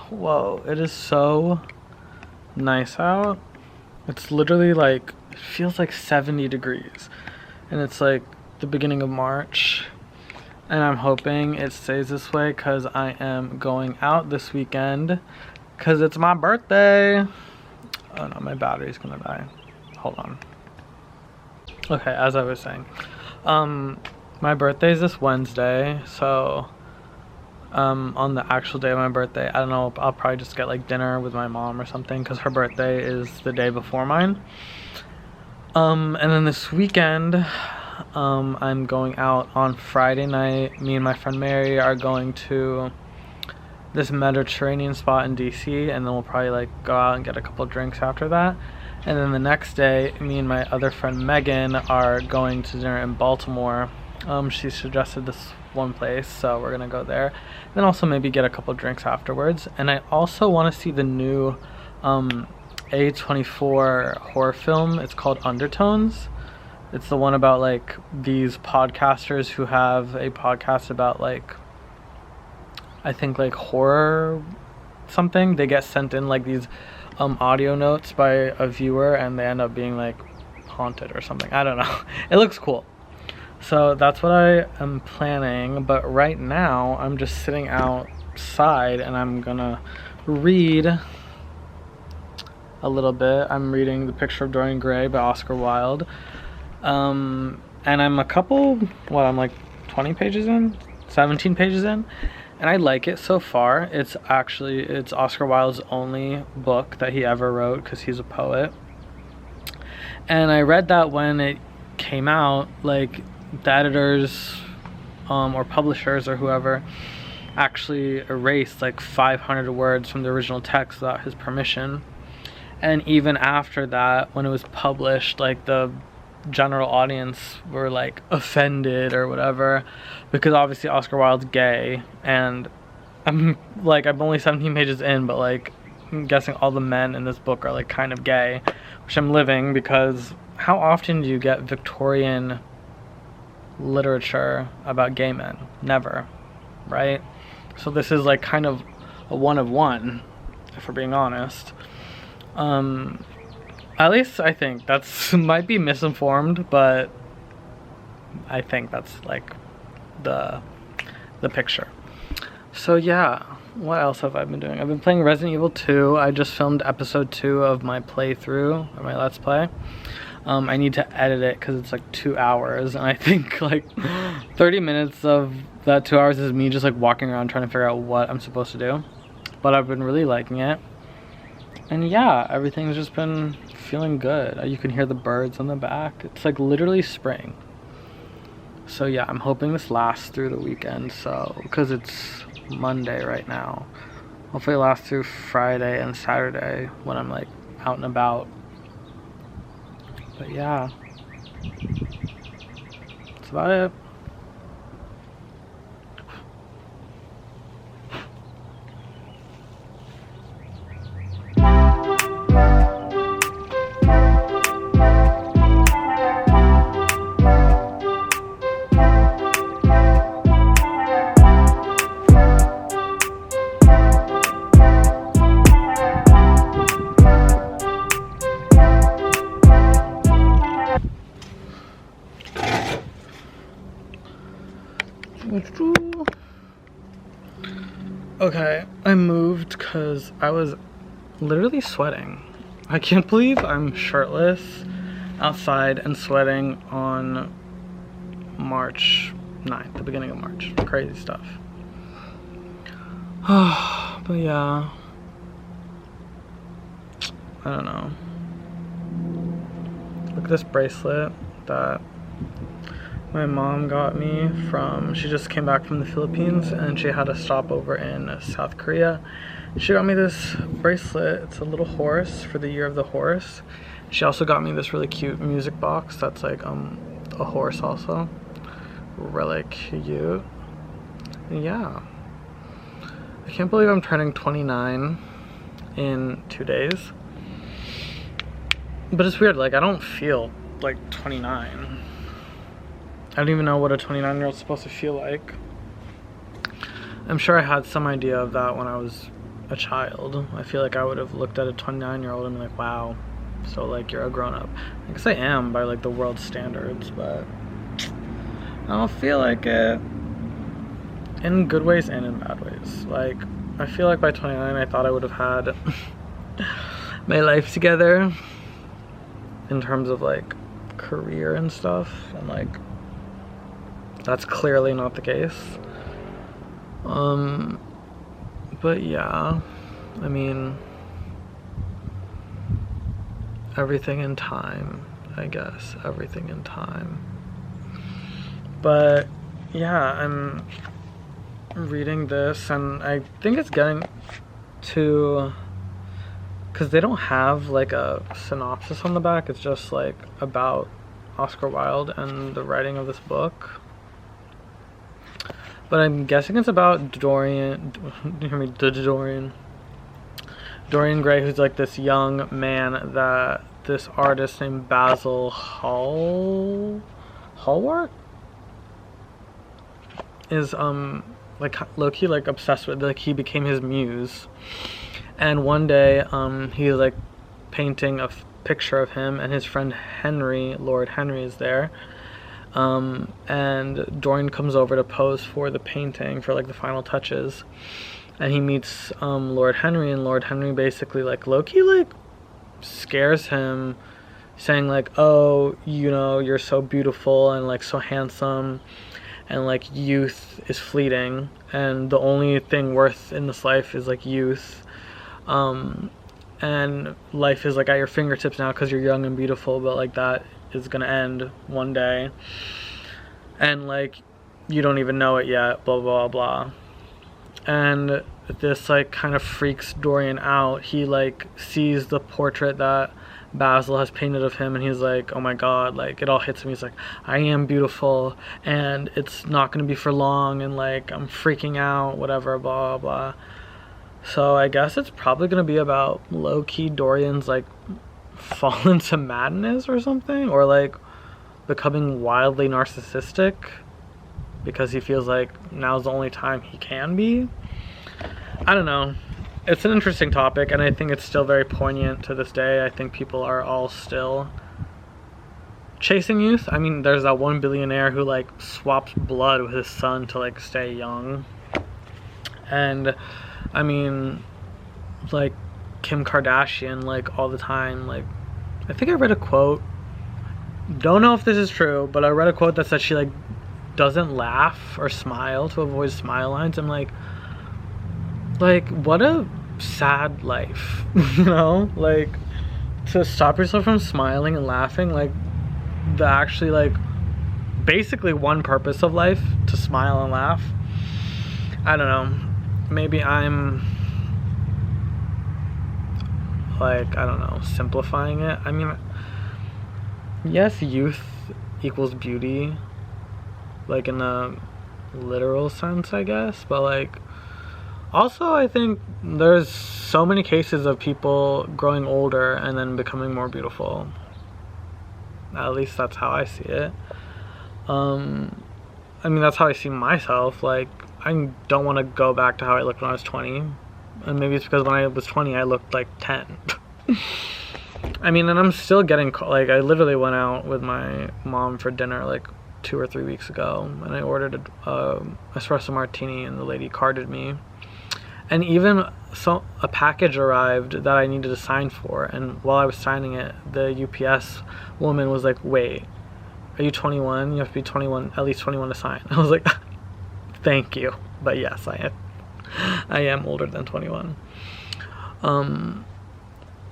Whoa, it is so nice out. It's literally like, it feels like 70 degrees. And it's like the beginning of March. And I'm hoping it stays this way because I am going out this weekend because it's my birthday. Oh no, my battery's gonna die. Hold on. Okay, as I was saying. My birthday is this Wednesday, so on the actual day of my birthday, I don't know, I'll probably just get like dinner with my mom or something because her birthday is the day before mine. And then this weekend, I'm going out on Friday night. Me and my friend Mary are going to this Mediterranean spot in DC, and then we'll probably like go out and get a couple drinks after that. And then the next day, me and my other friend Megan are going to dinner in Baltimore. She suggested this one place, so we're gonna go there. Then also maybe get a couple drinks afterwards. And I also want to see the new A24 horror film. It's called Undertones. It's the one about like these podcasters who have a podcast about like, I think like horror something. They get sent in like these audio notes by a viewer and they end up being like haunted or something. I don't know. It looks cool. So that's what I am planning, but right now I'm just sitting outside and I'm gonna read a little bit. I'm reading The Picture of Dorian Gray by Oscar Wilde. And I'm I'm like 20 pages in, 17 pages in, and I like it so far. It's Oscar Wilde's only book that he ever wrote because he's a poet. And I read that when it came out, like the editors or publishers or whoever actually erased like 500 words from the original text without his permission. And even after that, when it was published, like the general audience were like offended or whatever, because obviously Oscar Wilde's gay, and I'm only 17 pages in, but like I'm guessing all the men in this book are like kind of gay, which I'm living, because how often do you get Victorian literature about gay men? Never, right? So this is like kind of a one of one, if we're being honest. At least I think that's might be misinformed, but I think that's like the picture. So yeah, what else have I been doing? I've been playing Resident Evil 2. I just filmed episode 2 of my playthrough, or my Let's Play. I need to edit it because it's like 2 hours, and I think like 30 minutes of that 2 hours is me just like walking around trying to figure out what I'm supposed to do. But I've been really liking it. And yeah, everything's just been feeling good. You can hear the birds on the back. It's like literally spring. So yeah, I'm hoping this lasts through the weekend, so because it's Monday right now. Hopefully it lasts through Friday and Saturday when I'm like out and about. But yeah, that's about it. Okay, I moved because I was literally sweating. I can't believe I'm shirtless outside and sweating on March 9th, the beginning of March. Crazy stuff. But yeah, I don't know. Look at this bracelet that my mom got me she just came back from the Philippines and she had a stopover in South Korea. She got me this bracelet. It's a little horse for the year of the horse. She also got me this really cute music box that's like a horse also. Really cute. And yeah. I can't believe I'm turning 29 in 2 days. But it's weird, like I don't feel like 29. I don't even know what a 29-year-old is supposed to feel like. I'm sure I had some idea of that when I was a child. I feel like I would have looked at a 29-year-old and been like, wow, so like you're a grown-up. I guess I am by like the world's standards, but I don't feel like it, in good ways and in bad ways. Like, I feel like by 29 I thought I would have had my life together in terms of like career and stuff, and like that's clearly not the case. But yeah, I mean, everything in time, I guess, everything in time. But yeah, I'm reading this and I think it's getting to, because they don't have like a synopsis on the back, it's just like about Oscar Wilde and the writing of this book. But I'm guessing it's about Dorian Gray, who's like this young man that this artist named Basil Hallward is like low-key like obsessed with. Like, he became his muse, and one day he's like painting a picture of him, and his friend Henry, Lord Henry, is there. And Dorian comes over to pose for the painting for like the final touches, and he meets Lord Henry, and Lord Henry basically like low-key like scares him, saying like, oh, you know, you're so beautiful and like so handsome, and like youth is fleeting, and the only thing worth in this life is like youth, and life is like at your fingertips now because you're young and beautiful, but like that is gonna end one day, and like you don't even know it yet, blah blah blah. And this like kind of freaks Dorian out. He like sees the portrait that Basil has painted of him, and he's like, oh my god, like it all hits him. He's like, I am beautiful and it's not gonna be for long, and like I'm freaking out, whatever, blah blah. So I guess it's probably gonna be about low-key Dorian's like fall into madness or something, or like becoming wildly narcissistic because he feels like now's the only time he can be. I don't know. It's an interesting topic, and I think it's still very poignant to this day. I think people are all still chasing youth. I mean, there's that one billionaire who like swaps blood with his son to like stay young. And I mean, like Kim Kardashian, like all the time, like I think I read a quote, don't know if this is true, but I read a quote that said she like doesn't laugh or smile to avoid smile lines. I'm like what a sad life. You know, like to stop yourself from smiling and laughing, like the actually like basically one purpose of life, to smile and laugh. I don't know, maybe I'm like, I don't know, simplifying it. I mean, yes, youth equals beauty, like in a literal sense, I guess, but like also I think there's so many cases of people growing older and then becoming more beautiful. At least that's how I see it. I mean, that's how I see myself. Like, I don't want to go back to how I looked when I was 20. And maybe it's because when I was 20 I looked like 10. I mean, and I'm still getting, like, I literally went out with my mom for dinner like 2 or 3 weeks ago, and I ordered a espresso martini, and the lady carded me, and even a package arrived that I needed to sign for, and while I was signing it, the UPS woman was like, wait, are you 21? You have to be 21, at least 21 to sign. I was like, thank you, but yes, I am older than 21.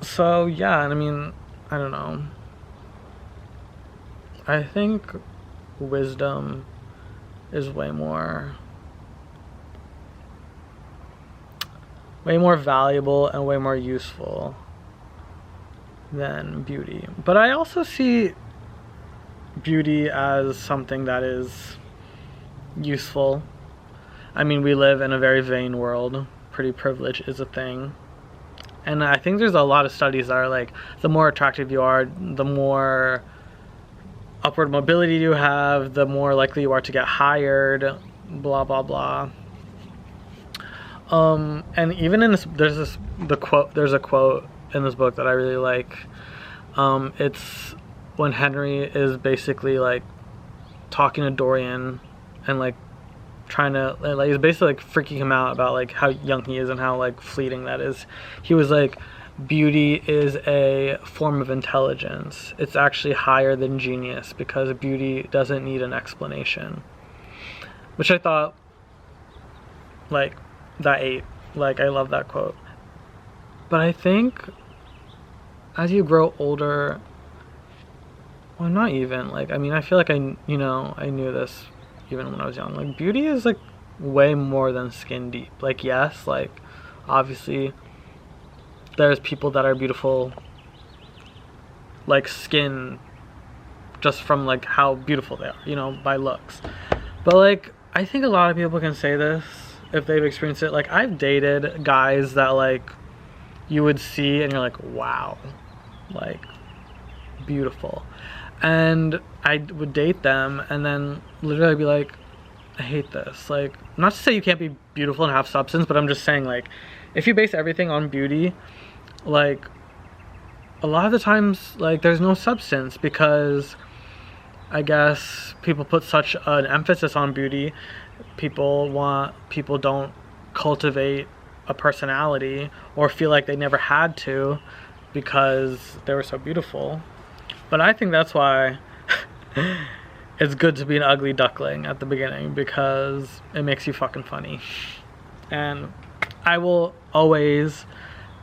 So yeah, and I mean, I don't know, I think wisdom is way more valuable and way more useful than beauty. But I also see beauty as something that is useful. I mean, we live in a very vain world. Pretty privilege is a thing. And I think there's a lot of studies that are like, the more attractive you are, the more upward mobility you have, the more likely you are to get hired, blah, blah, blah. And even in this, there's a quote in this book that I really like. It's when Henry is basically like talking to Dorian and like trying to, like, he's basically like freaking him out about like how young he is and how like fleeting that is. He was like, beauty is a form of intelligence. It's actually higher than genius because beauty doesn't need an explanation. Which I thought, like, that ate. Like, I love that quote. But I think as you grow older, well, not even, like, I mean, I feel like I knew this even when I was young. Like, beauty is like way more than skin deep. Like, yes, like, obviously there's people that are beautiful, like, skin, just from like how beautiful they are, you know, by looks. But like, I think a lot of people can say this if they've experienced it. Like, I've dated guys that like you would see and you're like, wow, like, beautiful. And I would date them and then literally be like, I hate this. Like, not to say you can't be beautiful and have substance, but I'm just saying, like, if you base everything on beauty, like, a lot of the times, like, there's no substance because I guess people put such an emphasis on beauty. People don't cultivate a personality or feel like they never had to because they were so beautiful. But I think that's why it's good to be an ugly duckling at the beginning, because it makes you fucking funny. And I will always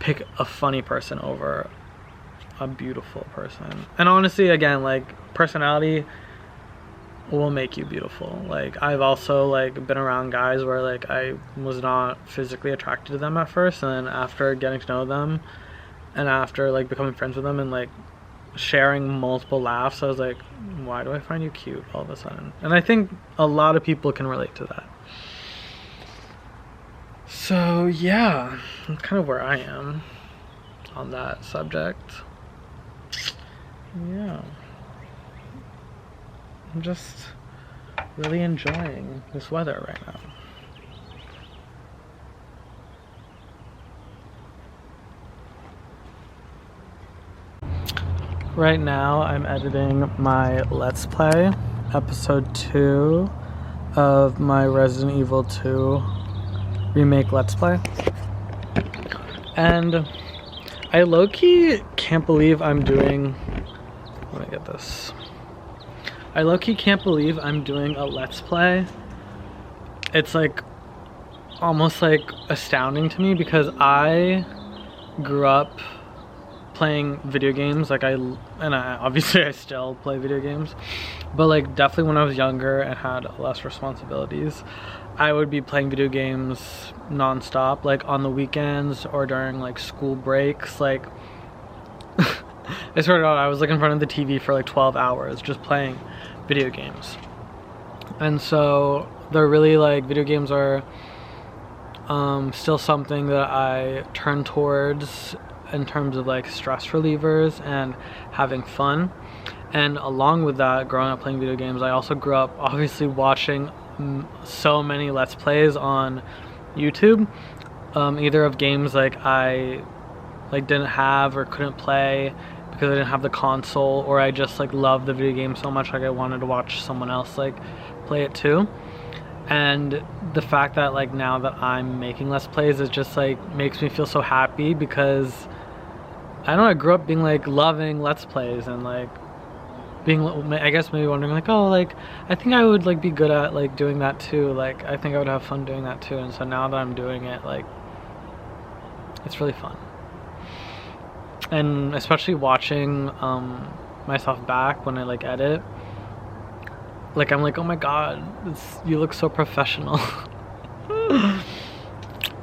pick a funny person over a beautiful person. And honestly, again, like, personality will make you beautiful. Like, I've also like been around guys where like I was not physically attracted to them at first, and then after getting to know them and after like becoming friends with them and like sharing multiple laughs, I was like, why do I find you cute all of a sudden? And I think a lot of people can relate to that. So yeah, that's kind of where I am on that subject. Yeah, I'm just really enjoying this weather right now. Right now I'm editing my Let's Play, episode 2 of my Resident Evil 2 remake Let's Play. And I low-key can't believe I'm doing... Let me get this. I low-key can't believe I'm doing a Let's Play. It's like almost like astounding to me because I grew up playing video games. Like, obviously I still play video games, but like definitely when I was younger and had less responsibilities, I would be playing video games non-stop, like on the weekends or during like school breaks. Like I swear to God, I was like in front of the TV for like 12 hours just playing video games. And so they're really like, video games are still something that I turn towards in terms of like stress relievers and having fun. And along with that, growing up playing video games, I also grew up obviously watching so many Let's Plays on YouTube, either of games like I like didn't have or couldn't play because I didn't have the console, or I just like loved the video game so much like I wanted to watch someone else like play it too. And the fact that like now that I'm making Let's Plays is just like makes me feel so happy, because I don't know, I grew up being like loving Let's Plays and like being, I guess maybe wondering like, oh, like I think I would like be good at like doing that too, like I think I would have fun doing that too. And so now that I'm doing it, like it's really fun. And especially watching myself back when I like edit, like I'm like, oh my God, you look so professional.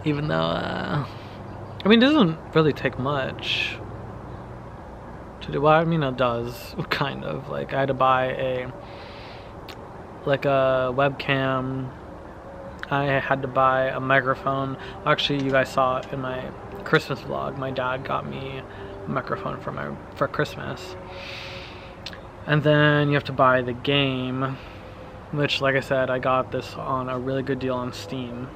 Even though I mean, it doesn't really take much to do. Well, I mean, it does kind of. Like I had to buy a webcam. I had to buy a microphone. Actually, you guys saw it in my Christmas vlog. My dad got me a microphone for Christmas. And then you have to buy the game, which, like I said, I got this on a really good deal on Steam.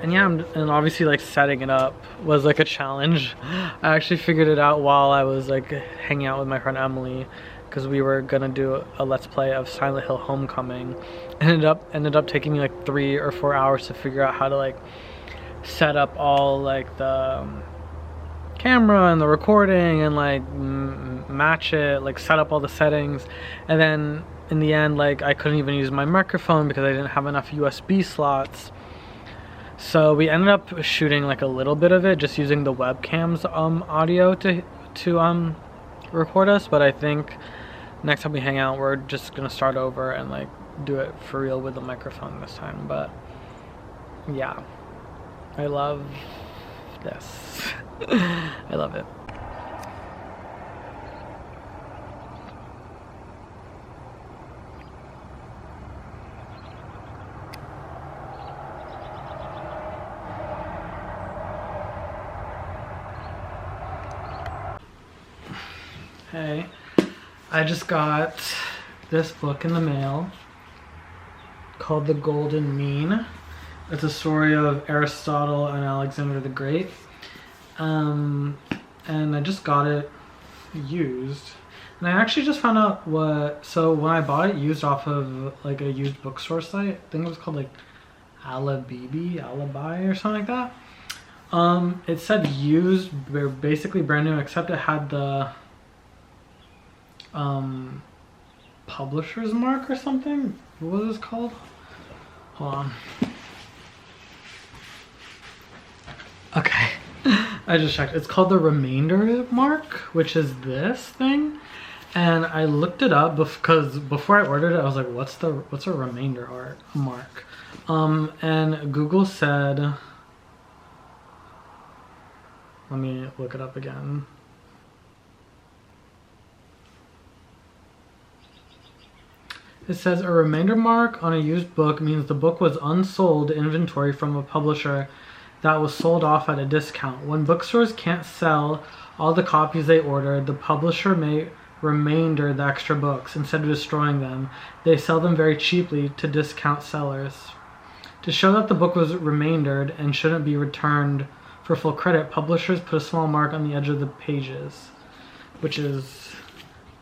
And yeah, and obviously like setting it up was like a challenge. I actually figured it out while I was like hanging out with my friend Emily, because we were gonna do a let's play of Silent Hill Homecoming. Ended up taking me like 3 or 4 hours to figure out how to like set up all like the camera and the recording and like match it, like set up all the settings. And then in the end, like I couldn't even use my microphone because I didn't have enough USB slots. So we ended up shooting like a little bit of it just using the webcam's audio to record us. But I think next time we hang out, we're just gonna start over and like do it for real with the microphone this time. But yeah, I love this. I love it. Hey, I just got this book in the mail called The Golden Mean. It's a story of Aristotle and Alexander the Great. And I just got it used. And I actually just found out so when I bought it used off of like a used bookstore site, I think it was called like Alibi or something like that. It said used, basically brand new, except it had the publisher's mark or something. What was this called? Hold on. Okay, I just checked. It's called the remainder mark, which is this thing. And I looked it up because before I ordered it, I was like, what's a remainder mark? And Google said, let me look it up again. It says a remainder mark on a used book means the book was unsold inventory from a publisher that was sold off at a discount. When bookstores can't sell all the copies they ordered, the publisher may remainder the extra books. Instead of destroying them, they sell them very cheaply to discount sellers. To show that the book was remaindered and shouldn't be returned for full credit, publishers put a small mark on the edge of the pages, which is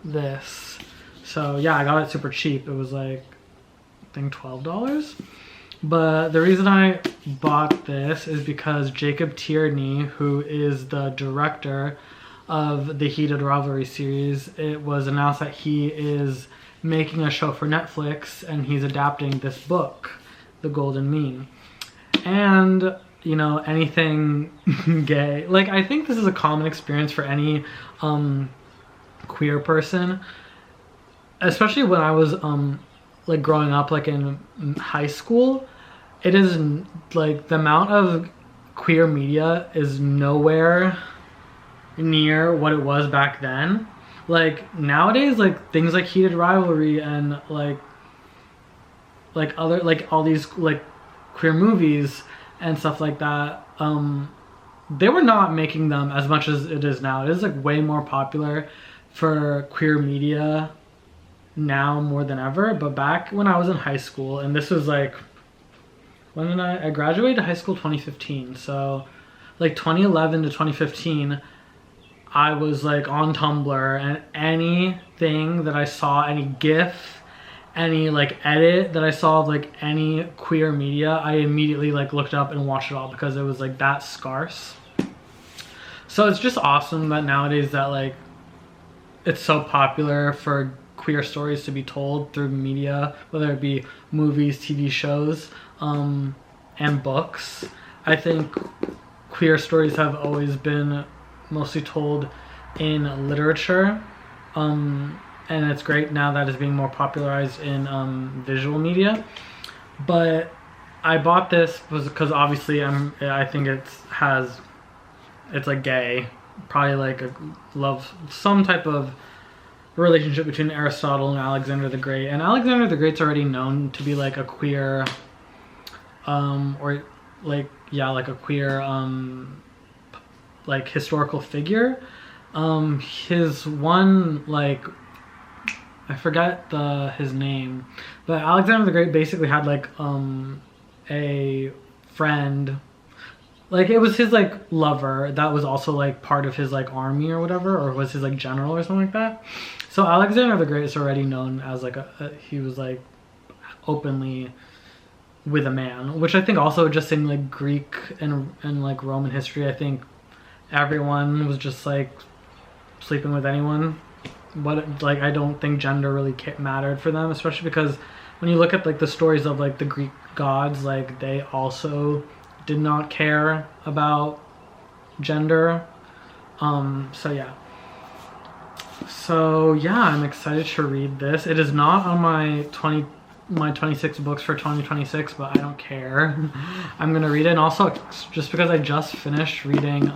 this. So yeah, I got it super cheap. It was like, I think $12. But the reason I bought this is because Jacob Tierney, who is the director of the Heated Rivalry series, it was announced that he is making a show for Netflix and he's adapting this book, The Golden Mean. And, you know, anything gay. Like, I think this is a common experience for any queer person. Especially when I was like growing up, like in high school, it is like the amount of queer media is nowhere near what it was back then. Like nowadays, like things like Heated Rivalry and like other like all these like queer movies and stuff like that, they were not making them as much as it is now. It is like way more popular for queer media now more than ever. But back when I was in high school, and this was like, when did I graduated high school 2015, so like 2011 to 2015, I was like on Tumblr, and anything that I saw, any GIF, any like edit that I saw of like any queer media, I immediately like looked up and watched it all because it was like that scarce. So it's just awesome that nowadays that like it's so popular for queer stories to be told through media, whether it be movies, TV shows, and books. I think queer stories have always been mostly told in literature, and it's great now that it's being more popularized in visual media. But I bought this because obviously I think it's like gay, probably like a some type of relationship between Aristotle and Alexander the Great. And Alexander the Great's already known to be like a queer or like like a queer like historical figure. His one, like, I forget his name, but Alexander the Great basically had like a friend. Like, it was his, like, lover that was also, like, part of his, like, army or whatever, or was his, like, general or something like that. So Alexander the Great is already known as, like, he was, like, openly with a man, which I think also just in, like, Greek and like, Roman history, I think everyone was just, like, sleeping with anyone. But, like, I don't think gender really mattered for them, especially because when you look at, like, the stories of, like, the Greek gods, like, they also did not care about gender. So yeah, I'm excited to read this. It is not on my 26 books for 2026, but I don't care. I'm gonna read it. And also, just because I just finished reading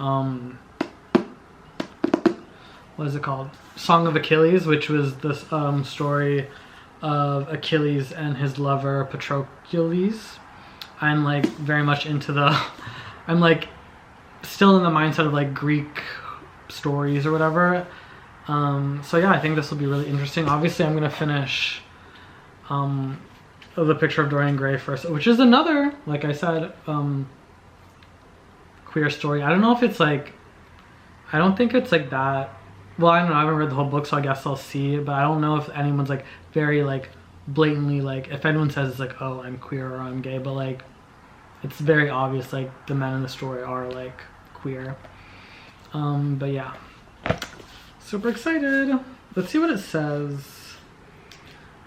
what is it called, Song of Achilles, which was this story of Achilles and his lover Patroclus. I'm, like, very much into I'm, like, still in the mindset of, like, Greek stories or whatever. So yeah, I think this will be really interesting. Obviously, I'm gonna finish The Picture of Dorian Gray first, which is another, like I said, queer story. I don't know if it's, like, I don't think it's, like, that, well, I don't know, I haven't read the whole book, so I guess I'll see, but I don't know if anyone's, like, very, like, blatantly, like, if anyone says it's, like, oh, I'm queer or I'm gay, but, like, it's very obvious, like, the men in the story are, like, queer. But yeah, super excited. Let's see what it says.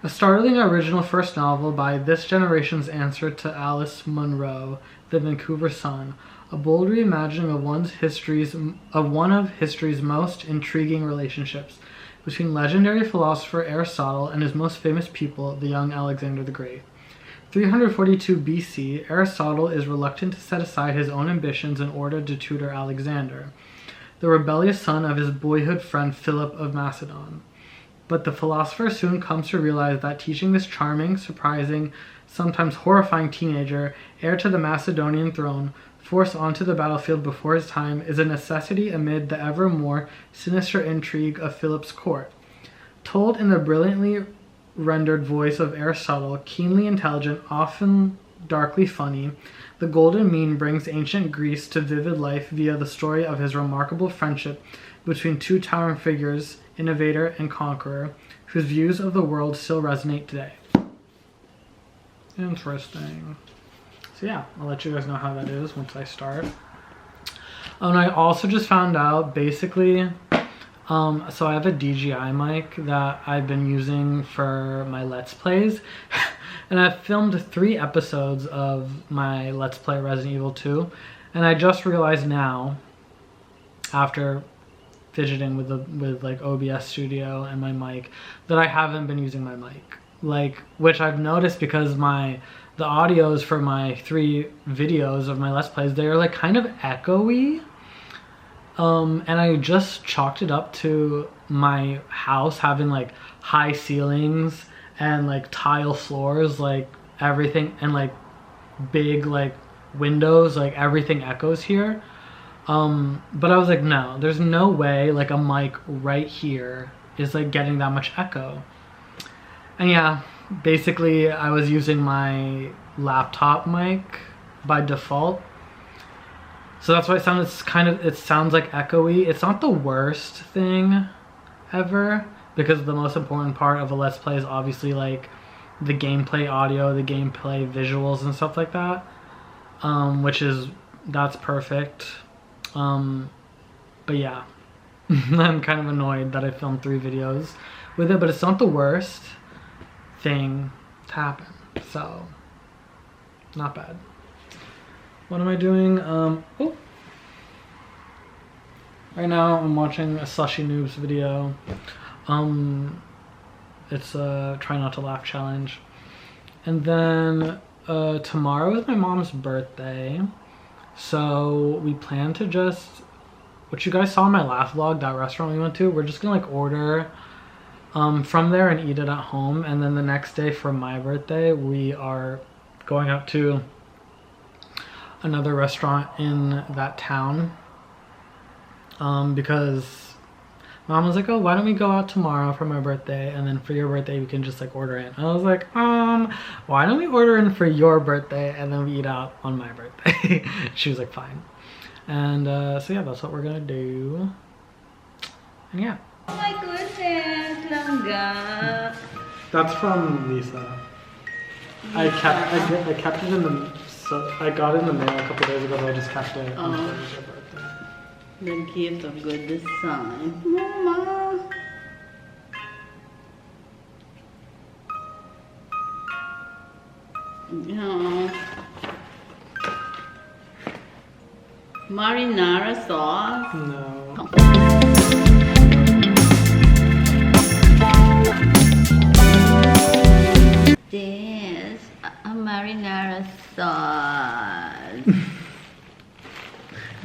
A startling original first novel by this generation's answer to Alice Munro, the Vancouver Sun. A bold reimagining of one of history's most intriguing relationships between legendary philosopher Aristotle and his most famous pupil, the young Alexander the Great. 342 BC, Aristotle is reluctant to set aside his own ambitions in order to tutor Alexander, the rebellious son of his boyhood friend Philip of Macedon. But the philosopher soon comes to realize that teaching this charming, surprising, sometimes horrifying teenager, heir to the Macedonian throne, forced onto the battlefield before his time, is a necessity amid the ever more sinister intrigue of Philip's court. Told in the brilliantly rendered voice of Aristotle, keenly intelligent, often darkly funny, The Golden Mean brings ancient Greece to vivid life via the story of his remarkable friendship between two towering figures, innovator and conqueror, whose views of the world still resonate today. Interesting. So yeah, I'll let you guys know how that is once I start. And I also just found out, basically, so I have a DJI mic that I've been using for my Let's Plays. And I've filmed 3 episodes of my Let's Play Resident Evil 2. And I just realized now, after fidgeting with like OBS Studio and my mic, that I haven't been using my mic. Like, which I've noticed because the audios for my 3 videos of my Let's Plays, they're, like, kind of echoey. And I just chalked it up to my house having, like, high ceilings and, like, tile floors, like, everything, and, like, big, like, windows, like, everything echoes here. But I was like, no, there's no way, like, a mic right here is, like, getting that much echo. And yeah, basically I was using my laptop mic by default. So that's why it sounds like echoey. It's not the worst thing ever, because the most important part of a Let's Play is obviously, like, the gameplay audio, the gameplay visuals and stuff like that. That's perfect. But yeah, I'm kind of annoyed that I filmed 3 videos with it, but it's not the worst thing to happen, so not bad. What am I doing? Right now I'm watching a Slushy Noobs video. It's a try not to laugh challenge. And then tomorrow is my mom's birthday, so we plan to just, what you guys saw in my last vlog, that restaurant we went to, we're just gonna, like, order from there and eat it at home. And then the next day for my birthday, we are going out to another restaurant in that town, because Mom was like, oh, why don't we go out tomorrow for my birthday, and then for your birthday we can just like order in. I was like, why don't we order in for your birthday and then we eat out on my birthday? She was like, fine. And so yeah, that's what we're gonna do. And yeah. Oh my goodness, langga. That's from Lisa. I kept it in the, so I got it in the mail a couple days ago, but I just kept it until it was your birthday. The gift of good design. Mama. Yeah. Marinara sauce. No. This a marinara sauce.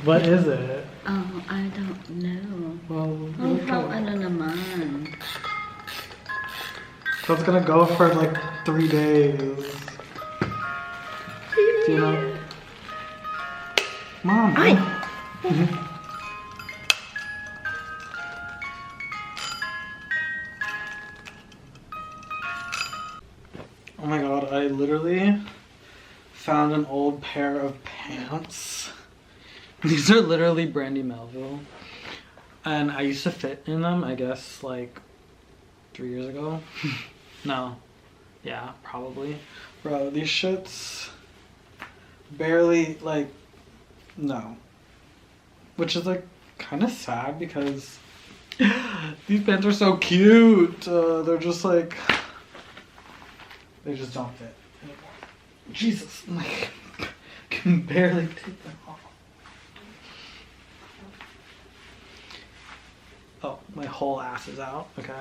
What is it? Oh, I don't know. Well, Oh, how ano naman? So it's gonna go for like 3 days. Do you know? Mom. Ay! Oh my god, I literally found an old pair of pants. These are literally Brandy Melville. And I used to fit in them, I guess, like 3 years ago. No. Yeah, probably. Bro, these shits barely, like, no. Which is, like, kind of sad because these pants are so cute. They're just, like, they just don't fit anymore. Jesus, like, can barely take them off. Oh, my whole ass is out, okay?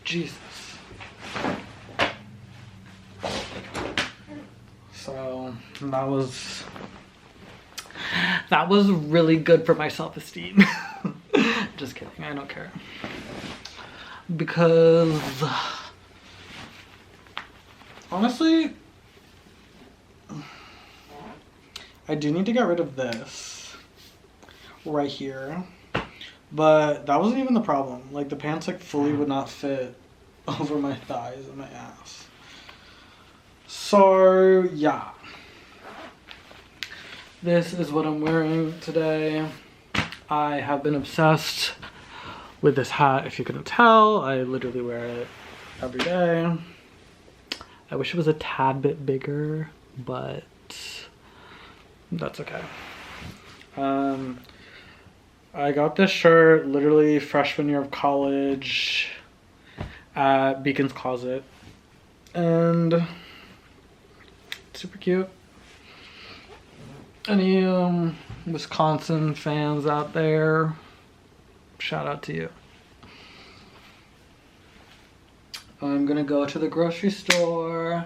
Jesus. So, that was really good for my self-esteem. Just kidding, I don't care. Because, honestly, I do need to get rid of this right here. But that wasn't even the problem. Like, the pants, like, fully would not fit over my thighs and my ass. So, yeah. This is what I'm wearing today. I have been obsessed with this hat, if you couldn't tell. I literally wear it every day. I wish it was a tad bit bigger, but that's okay. I got this shirt literally freshman year of college at Beacon's Closet, and it's super cute. Any Wisconsin fans out there, shout out to you. I'm gonna go to the grocery store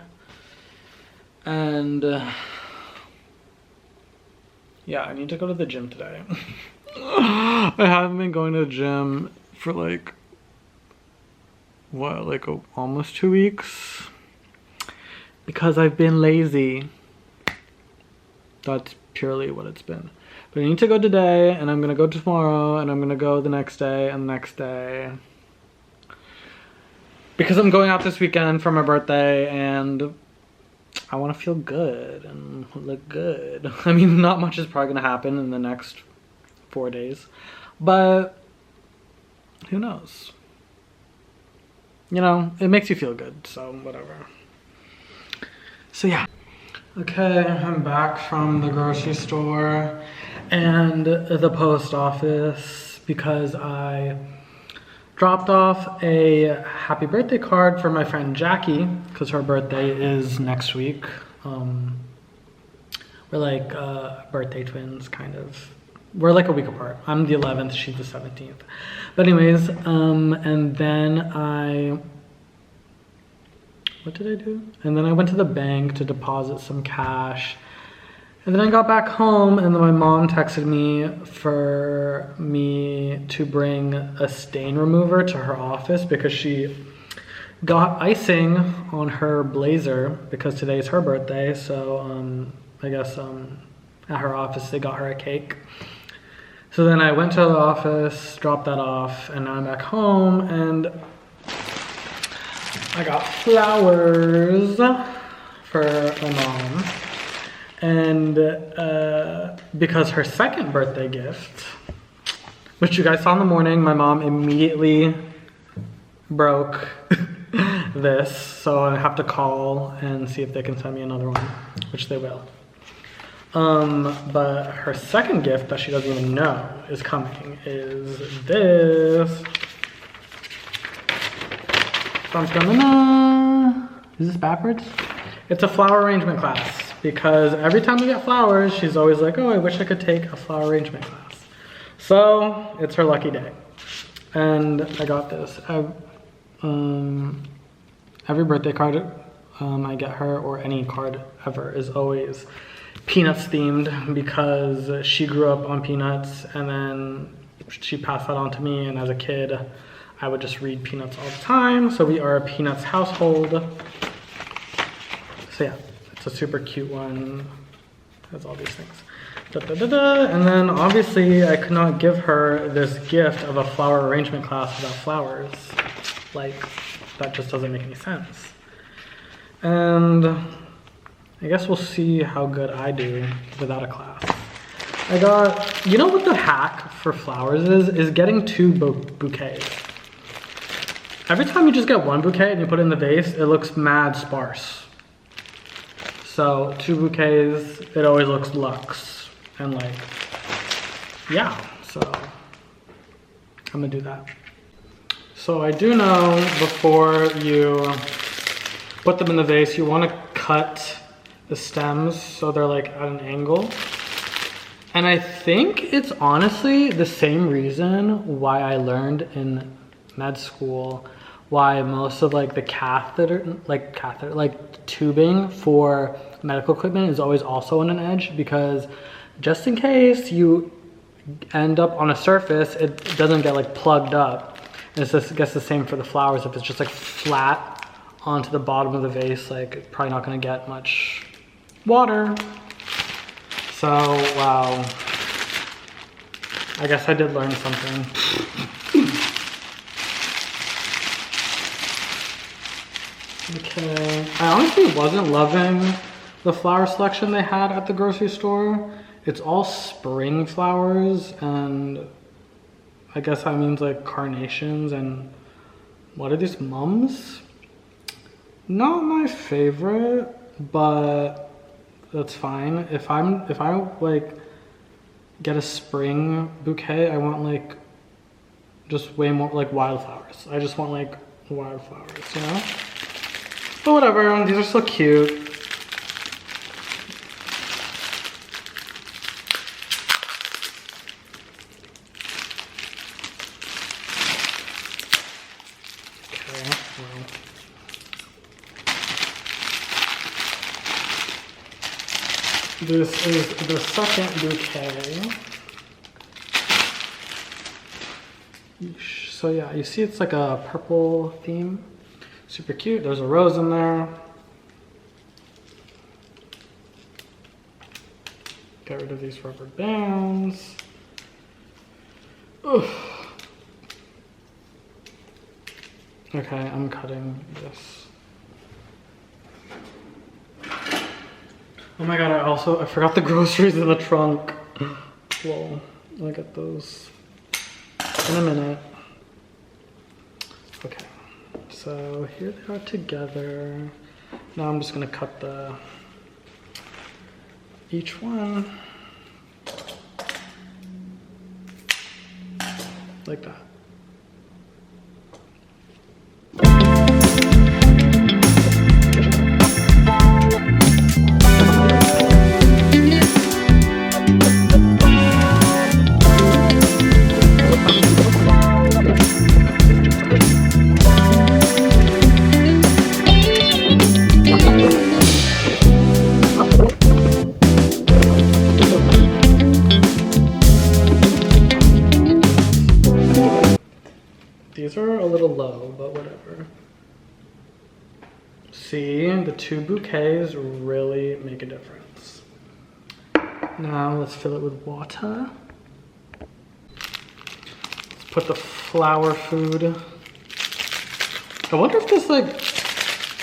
and yeah, I need to go to the gym today. I haven't been going to the gym for like, what, like almost 2 weeks? Because I've been lazy. That's purely what it's been. But I need to go today, and I'm gonna go tomorrow, and I'm gonna go the next day, and the next day. Because I'm going out this weekend for my birthday, and I want to feel good and look good. I mean, not much is probably gonna happen in the next 4 days, but who knows? You know, it makes you feel good, so whatever. So yeah. Okay, I'm back from the grocery store and the post office because I dropped off a happy birthday card for my friend Jackie because her birthday is next week. We're like birthday twins, kind of. We're like a week apart. I'm the 11th, she's the 17th. But anyways, and then what did I do? And then I went to the bank to deposit some cash. And then I got back home, and then my mom texted me for me to bring a stain remover to her office because she got icing on her blazer because today's her birthday. So I guess at her office they got her a cake. So then I went to the office, dropped that off, and now I'm back home, and I got flowers for my mom. And because her second birthday gift, which you guys saw in the morning, my mom immediately broke this, so I have to call and see if they can send me another one, which they will. But her second gift that she doesn't even know is coming is this. Is this backwards? It's a flower arrangement class, because every time we get flowers, she's always like, oh, I wish I could take a flower arrangement class. So it's her lucky day. And I got this. Every birthday card I get her, or any card ever, is always Peanuts themed, because she grew up on Peanuts and then she passed that on to me, and as a kid I would just read Peanuts all the time, so we are a Peanuts household. So yeah, it's a super cute one, it has all these things. And then obviously I could not give her this gift of a flower arrangement class without flowers. Like, that just doesn't make any sense. And I guess we'll see how good I do without a class. I got, you know what the hack for flowers is getting 2 bouquets. Every time you just get 1 bouquet and you put it in the vase, it looks mad sparse. So 2 bouquets, it always looks luxe. And like, yeah, so I'm gonna do that. So I do know before you put them in the vase, you wanna cut the stems so they're like at an angle. And I think it's honestly the same reason why I learned in med school why most of like the tubing for medical equipment is always on an edge, because just in case you end up on a surface, it doesn't get like plugged up. And it's just, I guess the same for the flowers. If it's just like flat onto the bottom of the vase, like it's probably not gonna get much water. So, wow. I guess I did learn something. Okay, I honestly wasn't loving the flower selection they had at the grocery store. It's all spring flowers, and I guess that means like carnations and what are these, mums? Not my favorite, but that's fine. If I like get a spring bouquet, I want like just way more like wildflowers. I just want like wildflowers, you know? But whatever, these are so cute. Okay, well. This is the second bouquet. So yeah, you see it's like a purple theme. Super cute. There's a rose in there. Get rid of these rubber bands. Oof. Okay, I'm cutting this. Oh my god, I forgot the groceries in the trunk. Whoa, I'll get those in a minute. Okay, so here they are together. Now I'm just gonna cut each one like that. These are a little low, but whatever. See, the 2 bouquets really make a difference. Now let's fill it with water. Put the flour food. I wonder if this like,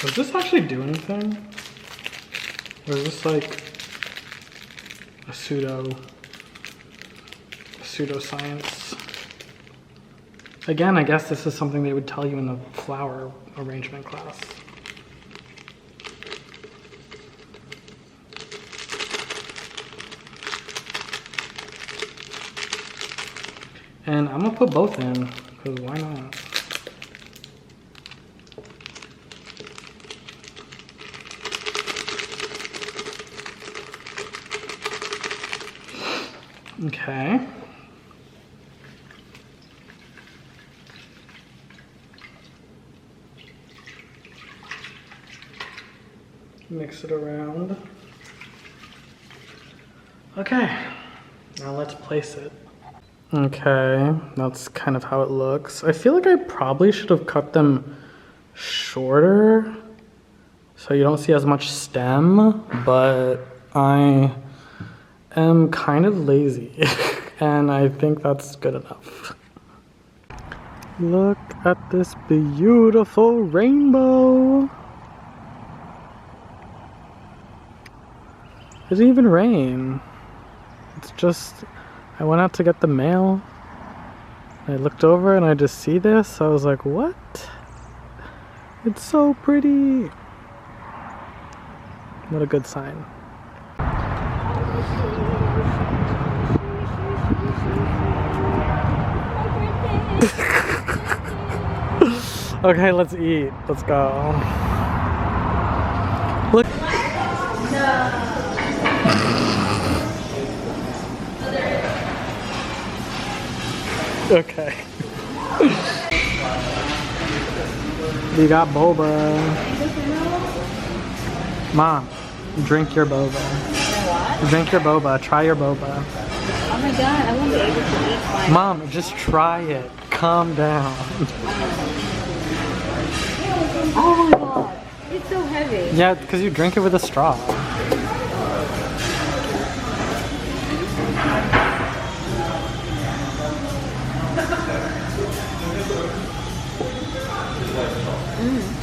does this actually do anything? Or is this like a pseudoscience? Again, I guess this is something they would tell you in the flower arrangement class. And I'm gonna put both in, because why not? Okay. Mix it around. Okay, now let's place it. Okay, that's kind of how it looks. I feel like I probably should have cut them shorter so you don't see as much stem, but I am kind of lazy and I think that's good enough. Look at this beautiful rainbow. It didn't even rain. It's just, I went out to get the mail. I looked over and I just see this. I was like, what? It's so pretty. What a good sign. Okay, let's eat. Let's go. Look. Okay. We got boba. Mom, drink your boba. What? Drink your boba. Try your boba. Oh my god, I won't be able to eat mine. Mom, just try it. Calm down. Oh my god, it's so heavy. Yeah, because you drink it with a straw.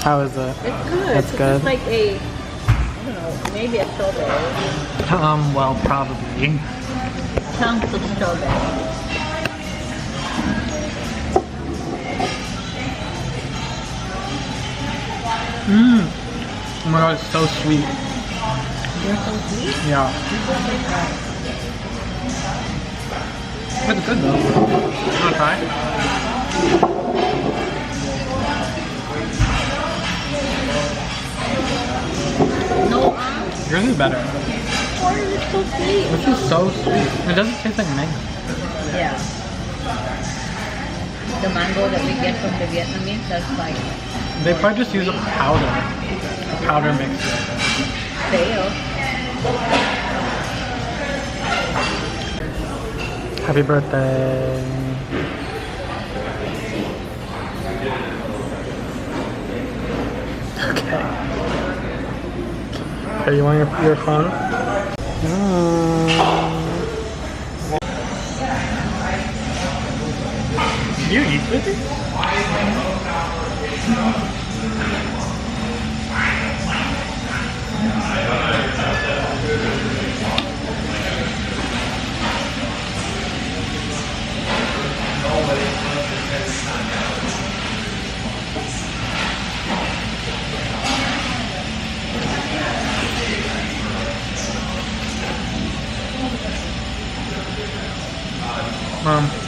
How is it? It's good. It's good. It's like a, I don't know, maybe a strawberry. Well, probably. Chunks of strawberry. Oh my god, it's so sweet. They're so sweet. Yeah. It's good though. You wanna try? No, Yours is better. why is it so sweet? This is so sweet. It doesn't taste like mango. Yeah. The mango that we get from the Vietnamese, that's like They probably just use a powder mixer. stale. Happy birthday. Okay. Okay, you want your phone? You eat with it? Mom.